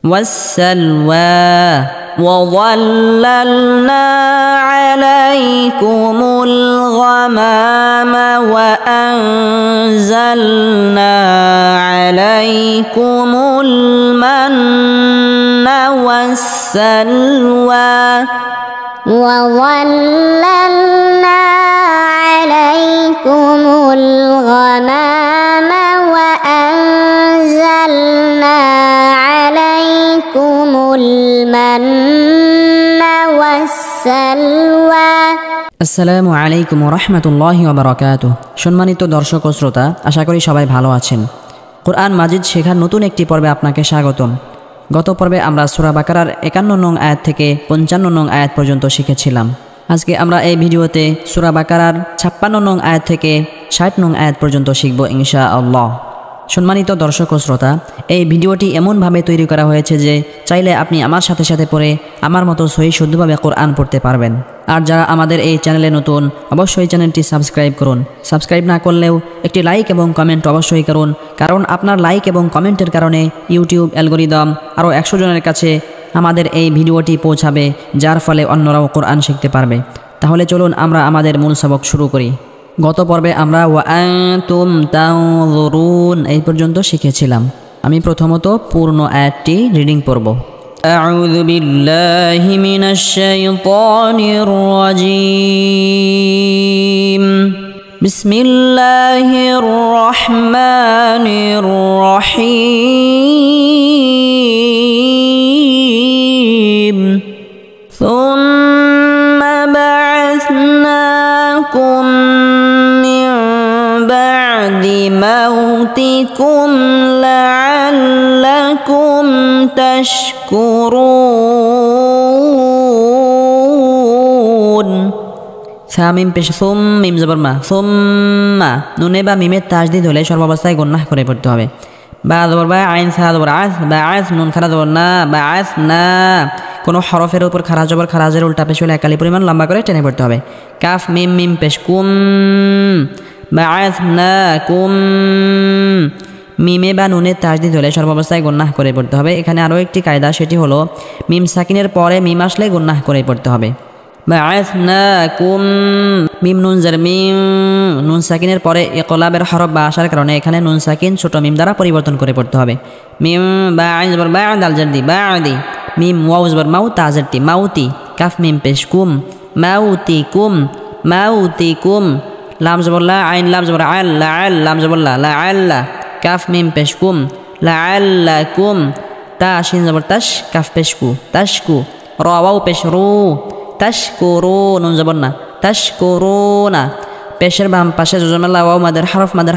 والسلوى وظللنا عليكم الغمام وأنزلنا عليكم المن والسلوى وظللنا عليكم الغمام وأنزلنا عليكم المن والسلوى আসসালামু আলাইকুম ওয়া রাহমাতুল্লাহি ওয়া বারাকাতুহু। সম্মানিত দর্শক ও শ্রোতা, আশা করি সবাই ভালো আছেন। কোরআন মাজিদ শেখার নতুন একটি পর্বে আপনাকে স্বাগতম। গত পর্বে আমরা সূরা বাকারার 51 নং আয়াত থেকে 55 নং আয়াত পর্যন্ত শিখেছিলাম। আজকে আমরা এই ভিডিওতে সূরা বাকারার 56 নং আয়াত থেকে 60 নং আয়াত পর্যন্ত শিখব ইনশাআল্লাহ। সম্মানিত দর্শক ও শ্রোতা, এই ভিডিওটি এমনভাবে তৈরি করা হয়েছে যে চাইলে আপনি আমার সাথে সাথে পড়ে আমার মতো সহি শুদ্ধভাবে কোরআন পড়তে পারবেন। আর যারা আমাদের এই চ্যানেলে নতুন, অবশ্যই চ্যানেলটি সাবস্ক্রাইব করুন। সাবস্ক্রাইব না করলেও একটি লাইক এবং কমেন্ট অবশ্যই করুন, কারণ আপনার লাইক এবং কমেন্টের কারণে ইউটিউব অ্যালগরিদম আরও 100 জনের কাছে আমাদের এই ভিডিওটি পৌঁছাবে, যার ফলে অন্যরাও কোরআন শিখতে পারবে। তাহলে চলুন আমরা আমাদের মূল সবক শুরু করি। গত পর্বে আমরা ওয়া আনতুম তানজুরুন এই পর্যন্ত শিখেছিলাম। আমি প্রথমত পূর্ণ আয়াতটি রিডিং পড়ব। আউযু বিল্লাহি মিনাশ শাইতানির রাজীম। বিসমিল্লাহির রহমানির রহিম। সুম্মা বা'আসনাকুম موتكم لعلكم تشكرون সামিম পেশ সুম মিম জবর মা সুম্মা নুনে বা মিমের তাজদিদ হলে সর্বাবস্থায় গুনাহ করে পড়তে হবে। বা জবর বা আইন সা জবর আস বা আস নুন খারা জবর না বা আস না কোনো হরফের উপর খারা জবর খারাজের উল্টা পেশ হলে একালি পরিমাণ লম্বা করে টেনে পড়তে হবে। কাফ মিম মিম পেশ কুম বা'আসনাকুম মিমে বা নুনের তাজদিদ হলে সর্বাবস্থায় গুনাহ করে পড়তে হবে। এখানে আরও একটি কায়দা, সেটি হলো মিম সাকিনের পরে মিম আসলে গুনাহ করে পড়তে হবে। বা'আসনাকুম মিম নুন জার মিম, নুন সাকিনের পরে ইকলাবের হরফ বা আসার কারণে এখানে নুন সাকিন ছোট মিম দ্বারা পরিবর্তন করে পড়তে হবে। মিম বা আইন জবর বা দাল জার দি বা'দি, মিম ওয়াও জবর মাউ তা জার তি মাউতি, কাফ মিম পেশ কুম মাউতিকুম মাউতিকুম, লাম জবর লা আইন লাম জবর আল লা আল লাম জবর লা লা আল্লা, কাফ মিম পেশ কুম লাআল্লাকুম, তা শিন জবর তাশ কাফ পেশ কু তাশকু, র ওয়াও পেশ রু তাশকুরু, নুন জবর না তাশকুরুনা, পেশের বাম পাশে জজমাল্লা ওয়াও মাদের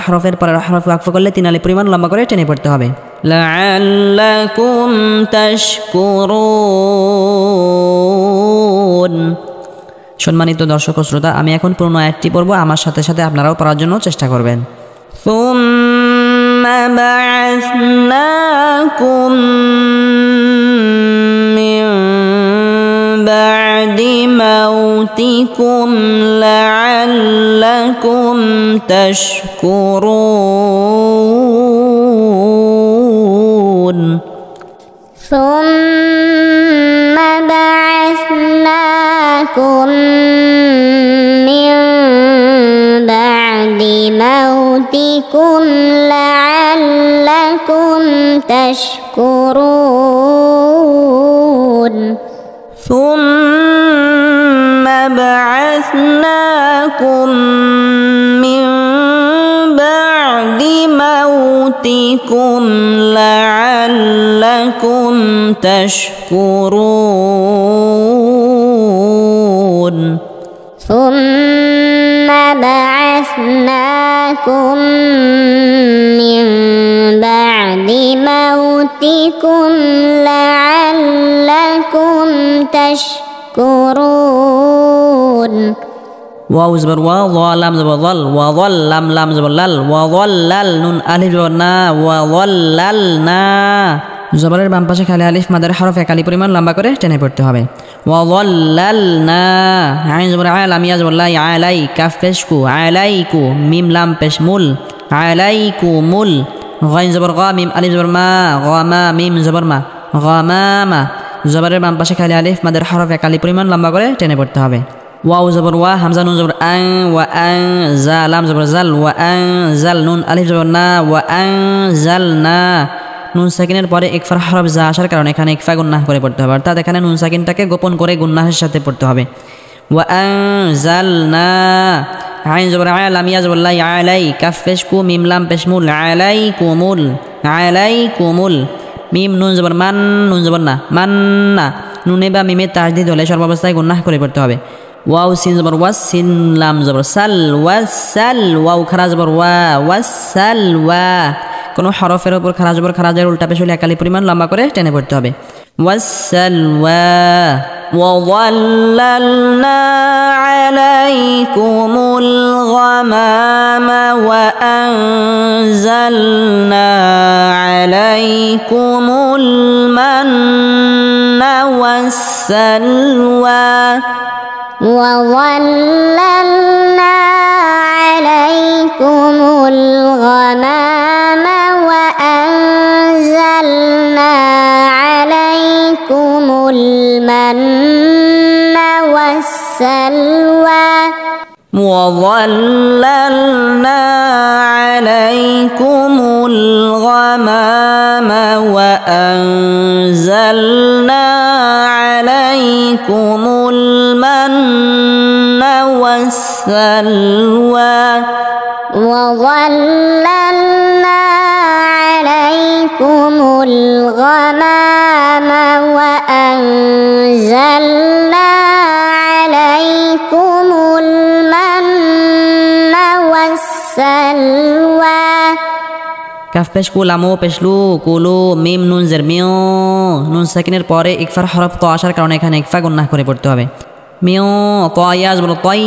হরফের পরে হরফ ওয়াকফ করলে 3 আলিফ পরিমাণ লম্বা করে টেনে পড়তে হবে। লাআল্লাকুম তাশকুরুন। সম্মানিত দর্শক ও শ্রোতা, আমি এখন পূর্ণ আয়াতটি পড়ব, আমার সাথে সাথে আপনারাও পড়ার জন্য চেষ্টা করবেন। সুম্মা বা'আসনাকুম মিন বা'দি মাউতিকুম লাআল্লাকুম তাশকুরুন। সুম্মা বা'আসনাকুম মিন বা'দি মাউতিকুম লাআল্লাকুম তাশকুরুন। সুম্মা বা'আসনাকুম মিন বা'দি মাউতিকুম লাআল্লাকুম তাশকুরুন। সুম্মা বা'আসনাকুম মিন বা'দি মাউতিকুম লাআল্লাকুম তাশকুরুন। ওয়াও জবর ওয়া, ওয়া লাম জবর যাল, ওয়া যাল লাম লাম জবর লাল, ওয়া যাল্লাল নুন আলিফ জবর না, ওয়া যাল্লালনা, জবরের বাম পাশে খালি আলিফ মাদের হরফ একালি পরিমাণ লম্বা করে টেনে পড়তে হবে। ওয়া যাল্লালনা, আইন জবর আ লাম ইয়া জবর লা, আলাই কাফ পেশ কু আলাইকু, মিম লাম পেশ মুল আলাইকুমুল, গাইন জবর গা মিম আলিফ জবর মা, গামা মিম জবর মা, গামামা জবরের বাম পাশে খালি আলিফ মাদের হরফ একালি পরিমাণ লম্বা করে টেনে পড়তে হবে। ওয়াও জবর ওয়া হামজা নুন জবর আং ওয়া আং জা লাম জবর জাল ওয়া আং জাল নুন আলিফ জবর না ওয়া আং জাল না নুন সাকিনের পরে ইকফার হরফ যা আসার কারণে এখানে ইকফা গুন্নাহ করে পড়তে হবে, অর্থাৎ এখানে নুন সাকিনটাকে গোপন করে গুন্নাহের সাথে পড়তে হবে। ওয়া আং জাল না আইন জবর আ লাম ইয়া জবর লা আলাই কাফ পেশ কু মিম লাম পেশ মুল আলাই কুমুল মিম নুন জবর মান নুন জবর না মান্না নুনে বা মিমে তাজদিদ হলে সর্বাবস্থায় গুন্নাহ করে পড়তে হবে। ওয়াও সিন জবর ওয়াস সিন লাম জবর সাল ওয়াসাল ওয়াও খারা জবর ওয়া ওয়াসাল ওয়া কোনো হরফের উপর খারা জবর খারাজের উল্টা পেশ হলে একালি পরিমাণ লম্বা করে টেনে পড়তে হবে। ওয়াসাল ওয়া وظللنا عليكم الغمام وأنزلنا عليكم المن والسلوى وظللنا عليكم الغمام وأنزلنا عليكم المن والسلوى وظللنا عليكم الغمام وأنزلنا عليكم المن والسلوى وظللنا عليكم الغمام وأنزلنا عليكم المن والسلوى কাফ পেশ কু লামো পেশলু কুলু মিম নুন জের মিও নুন সাকিনের পরে ইকফার হরফ তো আসার কারণে এখানে ইকফা গুন্নাহ করে পড়তে হবে। মিও ত ইয়াজ বলো তই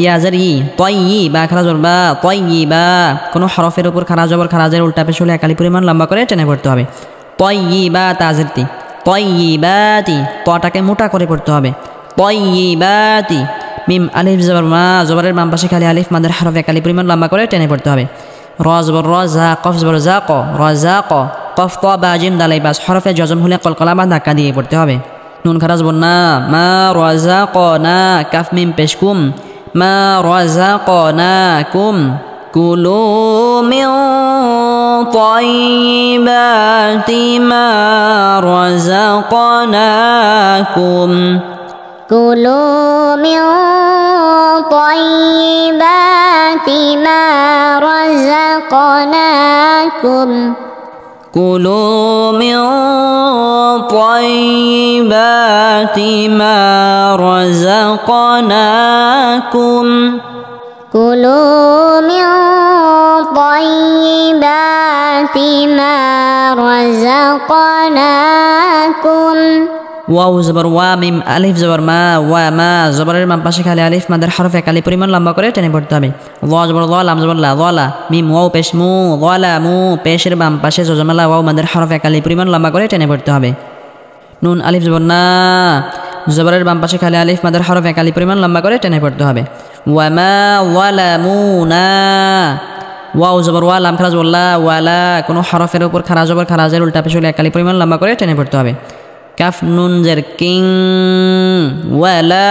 ইয়াজের ই তই ই বা খারাজ বা তই ই বা কোনো হরফের উপর খারাজ জবর খারাজের উল্টা পেশ হলে একালি পরিমাণ লম্বা করে টেনে পড়তে হবে। তই ই বা তাজের তি তই ই বা তি তটাকে মোটা করে পড়তে হবে। তই ই বা তি মিম আলিফ জবর মা জবরের বাম পাশে খালি আলিফ মাদের হরফ একালি পরিমাণ লম্বা করে টেনে পড়তে হবে। র জবর র জা কফ জবর জা ক র জা ক কফ ত বা জিম দালাই বাস হরফে জজম হলে কলকলা বা ধাক্কা দিয়ে পড়তে হবে। নুন খারাজ বল না মা রাজা ক না কাফ মিম পেশকুম মা রাজা ক না কুম কুলু মিন তাইয়িবাতি মা রাযাকনাকুম كلوا من طيبات ما رزقناكم كلوا من طيبات ما رزقناكم كلوا من طيبات ما رزقناكم ওয়াও জবর ওয়া মিম আলিফ জবর মা ওয়া মা জবরের বাম পাশে খালি আলিফ মাদের হরফ একালি পরিমাণ লম্বা করে টেনে পড়তে হবে। ল জবর ল লাম জবর লা লা মিম ওয়াও পেশ মু লা মু পেশের বাম পাশে জজমালা ওয়াও মাদের হরফ একালি পরিমাণ লম্বা করে টেনে পড়তে হবে। নুন আলিফ জবর না জবরের বাম পাশে খালি আলিফ মাদের হরফ একালি পরিমাণ লম্বা করে টেনে পড়তে হবে। ওয়া মা ওয়ালামুনা ওয়াও জবর ওয়া লাম খারাজ ওয়ালা ওয়ালা কোনো হরফের উপর খারাজ জবর খারাজের উল্টা পেশ হলে একালি পরিমাণ লম্বা করে টেনে পড়তে হবে। কাফ নুন জের কিং ওয়ালা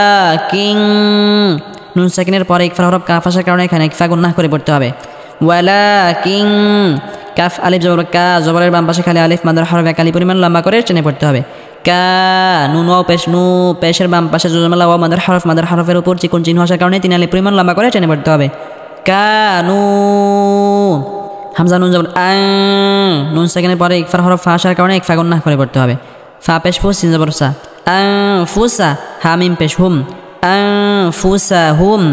কিং নুন সাকিনের পরে ইকফা হরফ কাফ আসার কারণে এখানে ইকফা গুন্নাহ করে পড়তে হবে। ওয়ালা কিং কাফ আলিফ জবর কা জবরের বাম পাশে খালি আলিফ মাদের হরফ একালি পরিমাণ লম্বা করে টেনে পড়তে হবে। কা নুন ওয়াও পেশ নু পেশের বাম পাশে জজমালা ওয়াও মাদের হরফের উপর চিকন চিহ্ন আসার কারণে 3 আলিফ পরিমাণ লম্বা করে টেনে পড়তে হবে। কানু হামজা নুন জবর আ নুন সাকিনের পরে ইকফার হরফ ফা আসার কারণে ইকফা গুন্নাহ করে পড়তে হবে। ফা পেশ ফুস সিন জবর সা ফুসা হামিম পেশ হুম ফুসা হুম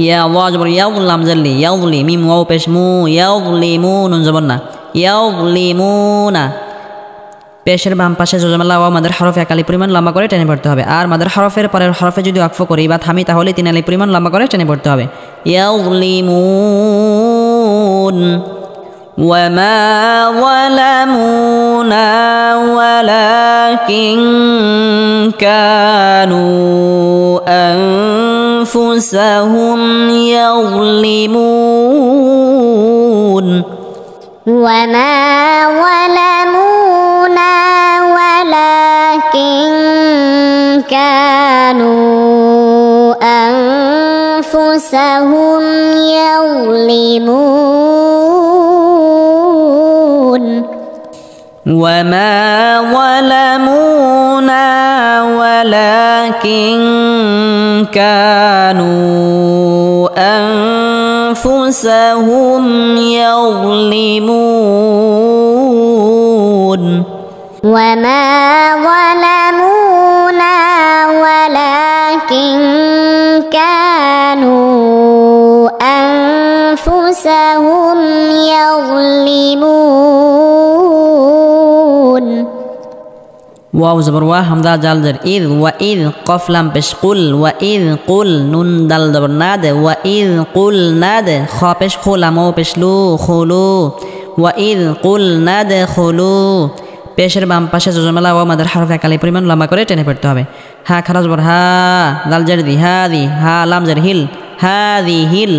ইয়া ওয়া জবর ইয়াউলাম জাল্লি ইয়াউলি মিম ওয়াও পেশ মু ইয়াউলিমু নুন জবর না ইয়াউলিমুনা পেশের বাম পাশে জজমালা ওয়া মাদের হরফ একালি পরিমাণ লম্বা করে টেনে পড়তে হবে। আর মাদের হরফের পরের হরফে যদি ওয়াকফ করি বা থামি তাহলে 3 আলিফ পরিমাণ লম্বা করে টেনে পড়তে হবে। ইয়াউলিমুন وما ظلمونا ولكن كانوا أنفسهم يظلمون وما ظلمونا ولكن كانوا أنفسهم يظلمون وما ظلمونا ولكن كانوا أنفسهم يظلمون وما ظلمونا ولكن كانوا أنفسهم يظلمون واو زبر وا همزة جال زر إذ وإذ قف لام بش قل وإذ قل نون دال زبر ناد وإذ قل ناد خا بش خو لامو بش لو خلو وإذ قل ناد خلو পেশের বাম পাশে জজমেলা ও মাদের হরফ একালি পরিমাণ লম্বা করে টেনে পড়তে হবে হা খারাজ বর হা দাল জার দি হা লাম জার হিল হাদি হিল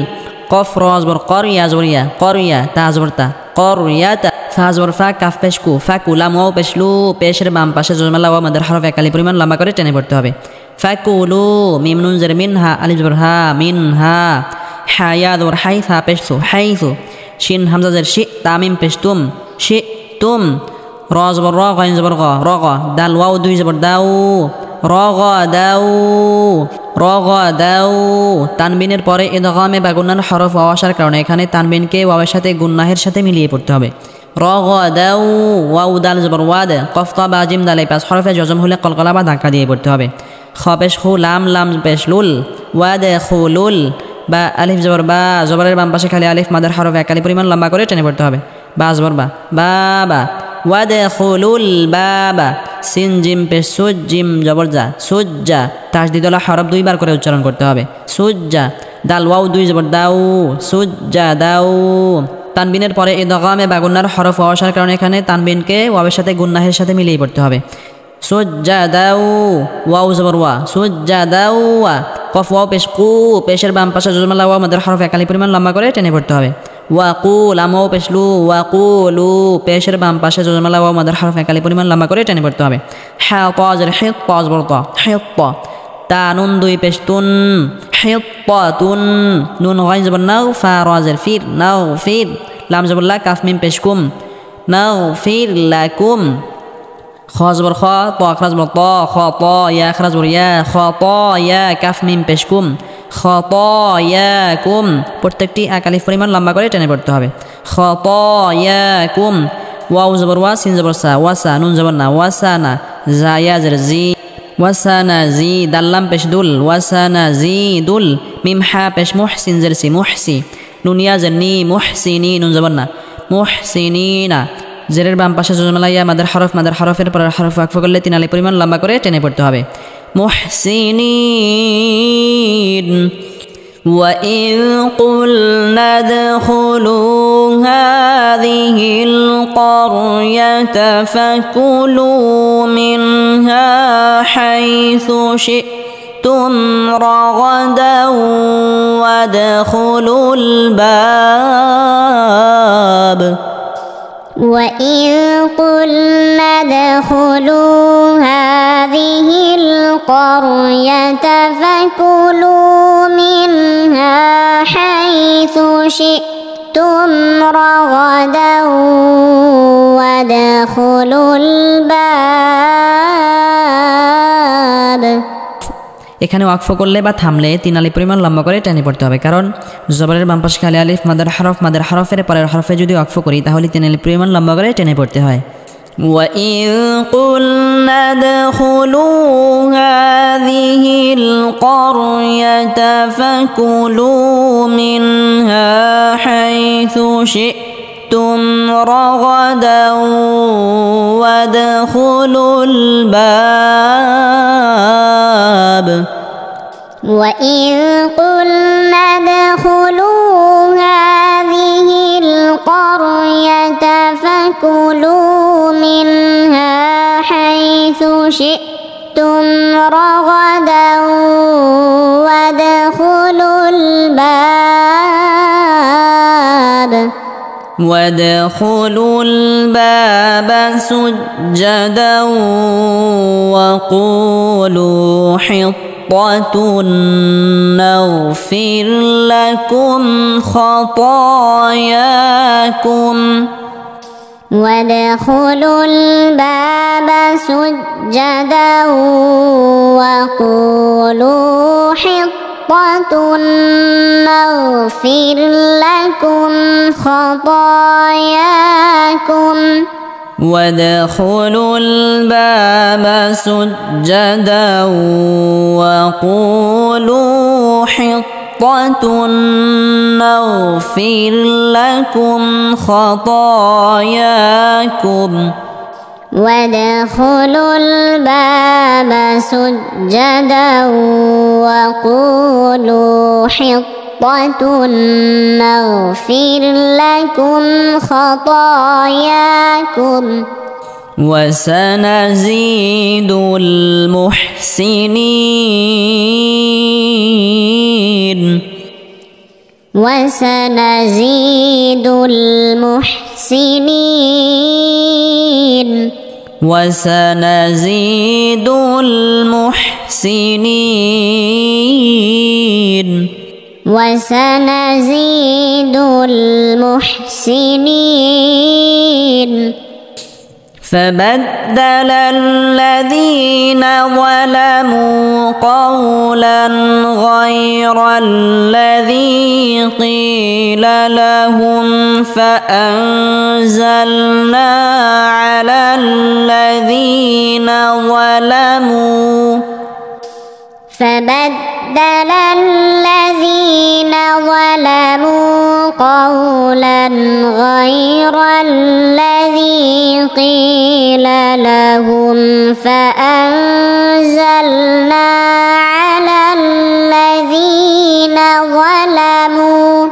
কফ রজ বর করিয়া জবরিয়া করিয়া তা জবর তা করিয়া তা ফা জবর ফা কাফ পেশ কু ফা কুলাম ও পেশলু পেশের বাম পাশে জজমেলা ও মাদের হরফ একালি পরিমাণ লম্বা করে টেনে পড়তে হবে ফাকুলু মিম নুন জার মিন হা আলিফ জবর হা মিন হা হায়া জবর হাই ফা পেশসু হাইসু শিন হামজা জার শি তামিম পেশতুম শি তুম রা জবর রা গাইন জবর গা রা গা দাল ওয়াও দুই জবর দাও রা গা দাও রা গা দাও তানবিনের পরে ইদগামে বা গুন্নার হরফ ওয়াও আসার কারণে এখানে তানবিনকে ওয়াওয়ের সাথে গুন্নাহের সাথে মিলিয়ে পড়তে হবে রা গা দাও ওয়াও দাল জবর ওয়াদ কফ তা বা জিম দাল এই পাঁচ হরফে জজম হলে কলকলা বা ধাক্কা দিয়ে পড়তে হবে খ পেশ খু লাম লাম পেশ লুল ওয়াদ খুলুল বা আলিফ জবর বা জবরের বাম পাশে খালি আলিফ মাদের হরফ একালি পরিমাণ লম্বা করে টেনে পড়তে হবে বা জবর বা বাবা ওয়াদখুলুল বাবা সিন জিম পেশ সুজ জিম জবর জা সুজ্জা তাসদিদওয়ালা হরফ দুইবার করে উচ্চারণ করতে হবে সুজ্জা দাল ওয়াও দুই জবর দাও সুজ্জা দাও তানবিনের পরে ইদগামে বা গুন্নার হরফ ওয়াও আসার কারণে এখানে তানবিনকে ওয়াওয়ের সাথে গুন্নাহের সাথে মিলিয়ে পড়তে হবে সুজ্জা দাও ওয়াও জবর ওয়া সুজ্জা দাও কফ ওয়াও পেশ কু পেশের বাম পাশে জজমালা ওয়া মাদের হরফ একালি পরিমাণ লম্বা করে টেনে পড়তে হবে ওয়াকুল আমও পেশলু ওয়াকুলু পেশের বাম পাশে জজমালা ওয়া মাদের হরফ একালি পরিমাণ লম্বা করে টেনে পড়তে হবে হ্যাঁ পাজের হেত পাজ বর্তা হেত পা তা নুন দুই পেশ তুন হেত পা তুন নুন গাইন জবর নাও ফা রাজের ফির নাও ফির লাম জবর লা কাফ মিম পেশ কুম নাও ফির লাকুম খা জবর খা তা খারাজ বর তা খা তা ইয়া খারাজ বর ইয়া খা তা ইয়া কাফ মিম পেশ কুম খতায়াকুম প্রত্যেকটি এক আলিফ পরিমাণ লম্বা করে টেনে পড়তে হবে খতায়াকুম ওয়াও জবর ওয়া সিন জবর সা ওয়াসা নুন জবর না ওয়াসানা জায়া জের জি ওয়াসানা জি দাল্লাম পেশ দুল ওয়াসানা জি দুল মিম হা পেশ মুহসিন জের সি মুহসি নুনিয়া জের নি মুহসিনি নুন জবর না মুহসিনিনা জেরের বাম পাশে জজমালাইয়া মাদের হরফের পর হরফ ওয়াকফ করলে তিন আলিফ পরিমাণ লম্বা করে টেনে পড়তে হবে محسنين وإذ قلنا ادخلوا هذه القرية فكلوا منها حيث شئتم رغدا وادخلوا الباب وإذ قلنا ادخلوا هذه القرية فكلوا منها حيث شئتم رغدا وادخلوا الباب এখানে ওয়াকফ করলে বা থামলে তিন আলিফ পরিমাণ লম্বা করে টেনে পড়তে হবে কারণ জবরের বাম পাশে খালি আলিফ মাদের হরফের পরের হরফে যদি ওয়াকফ করি তাহলে তিন আলিফ পরিমাণ লম্বা করে টেনে পড়তে হয় وَإِذْ قُلْنَا ادْخُلُوا هَذِهِ الْقَرْيَةَ فَكُلُوا مِنْهَا حَيْثُ شِئْتُمْ رَغَدًا وَادْخُلُوا الْبَابَ وَإِذْ قُلْنَا ادْخُلُوا هَذِهِ الْقَرْيَةَ فَكُلُوا مِنْهَا حَيْثُ شِئْتُمْ رَغَدًا وَادْخُلُوا الْبَابَ سُجَّدًا وقولوا حطة نغفر لكم خطاياكم وادخلوا الباب سجدا وقولوا حطة نغفر لكم خطاياكم وادخلوا الباب سجدا وقولوا حطة نغفر لكم خطاياكم وادخلوا الباب سجدا وقولوا حطة نغفر لكم خطاياكم وسنزيد المحسنين وسنزيد المحسنين وسنزيد المحسنين وسنزيد المحسنين فبدل الذين ظلموا قولا غير الذي قيل لهم فأنزلنا على الذين ظلموا فبدل الذين ظلموا قولا غير الذي قيل لهم فأنزلنا على الذين ظلموا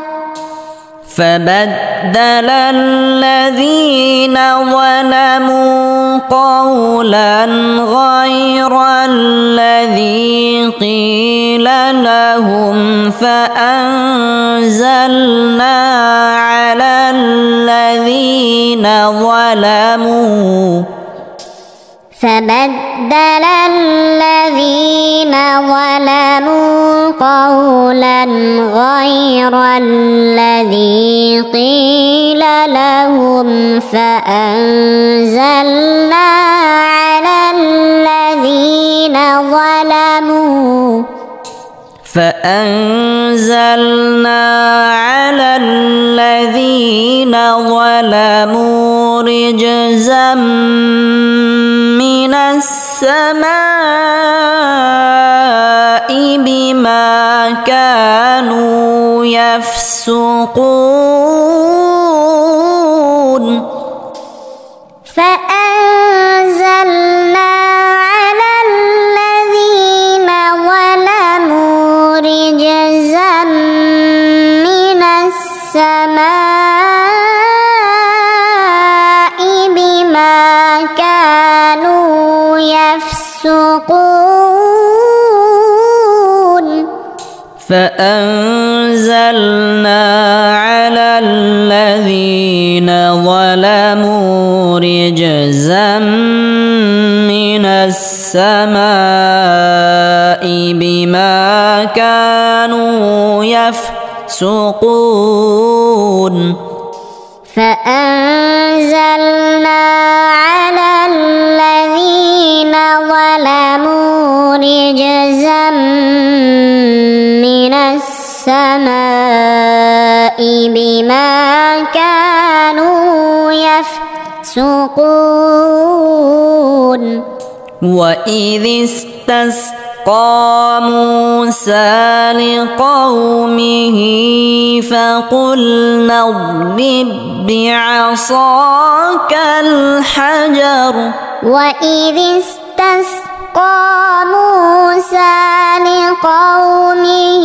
فبدل الذين ظلموا قولا غير الذي قيل لهم فأنزلنا على الذين ظلموا فبدل الذين ظلموا قولا غير الذي قيل لهم فأنزلنا على الذين ظلموا رجزا من السماء بما كانوا يفسقون فأنزلنا على الذين ظلموا رجزا من السماء بما كانوا يفسقون فأنزلنا على الذين ظلموا رجزا من السماء بما كانوا يفسقون فأنزلنا على الذين ظلموا رجزا من السماء بما كانوا يفسقون وإذ استسقى موسى لقومه فقلنا اضرب بعصاك الحجر وإذ استسقى موسى لقومه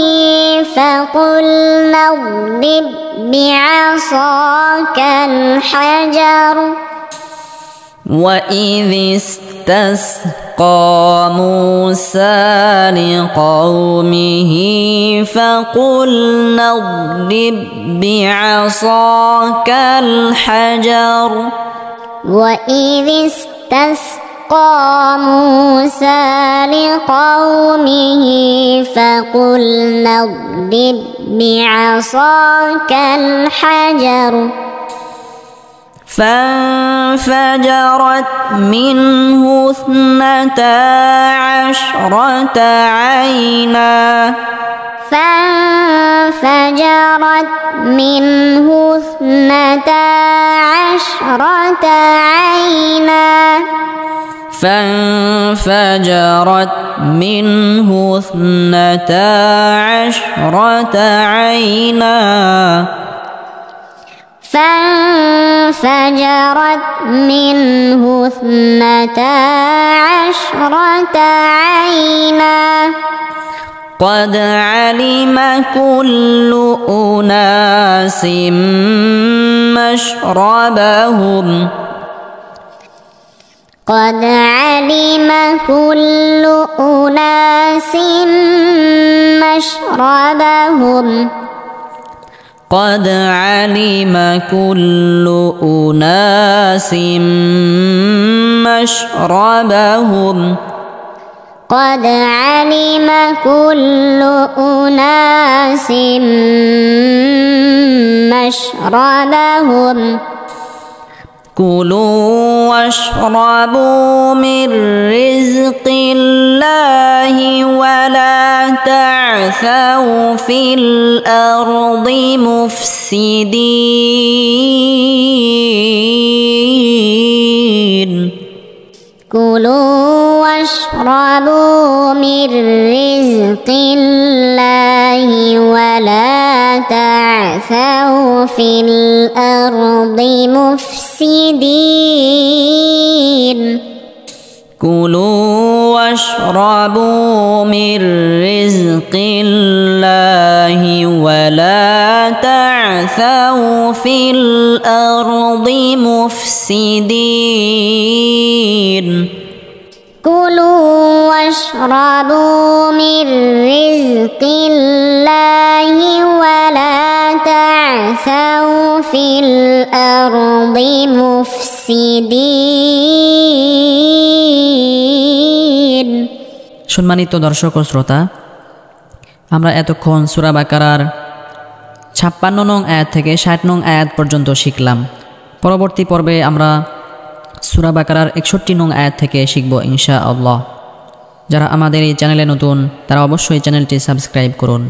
فقلنا اضرب بعصاك الحجر وإذ استسقى موسى لقومه فقلنا اضرب بعصاك الحجر وإذ استسقى موسى لقومه فقلنا اضرب بعصاك الحجر فانفجرت منه 12 عينا فانفجرت منه 12 عينا فانفجرت منه 12 عينا فانفجرت منه 12 عينا قد علم كل أناس مشربهم قد علم كل أناس مشربهم قد علم كل أناس مشربهم قد علم كل أناس مشربهم كلوا واشربوا من رزق الله ولا تعثوا في الأرض مفسدين كلوا واشربوا من رزق الله ولا تعثوا في الأرض مفسدين كلوا واشربوا من رزق الله ولا تعثوا في الأرض مفسدين كلوا واشربوا من رزق الله ولا تعثوا في الأرض مفسدين সম্মানিত দর্শক ও শ্রোতা, আমরা এতক্ষণ সূরা বাকারার 56 নং আয়াত থেকে 60 নং আয়াত পর্যন্ত শিখলাম। পরবর্তী পর্বে আমরা সূরা বাকারার 61 নং আয়াত থেকে শিখব ইনশাআল্লাহ। যারা আমাদের এই চ্যানেলে নতুন তারা অবশ্যই চ্যানেলটি সাবস্ক্রাইব করুন।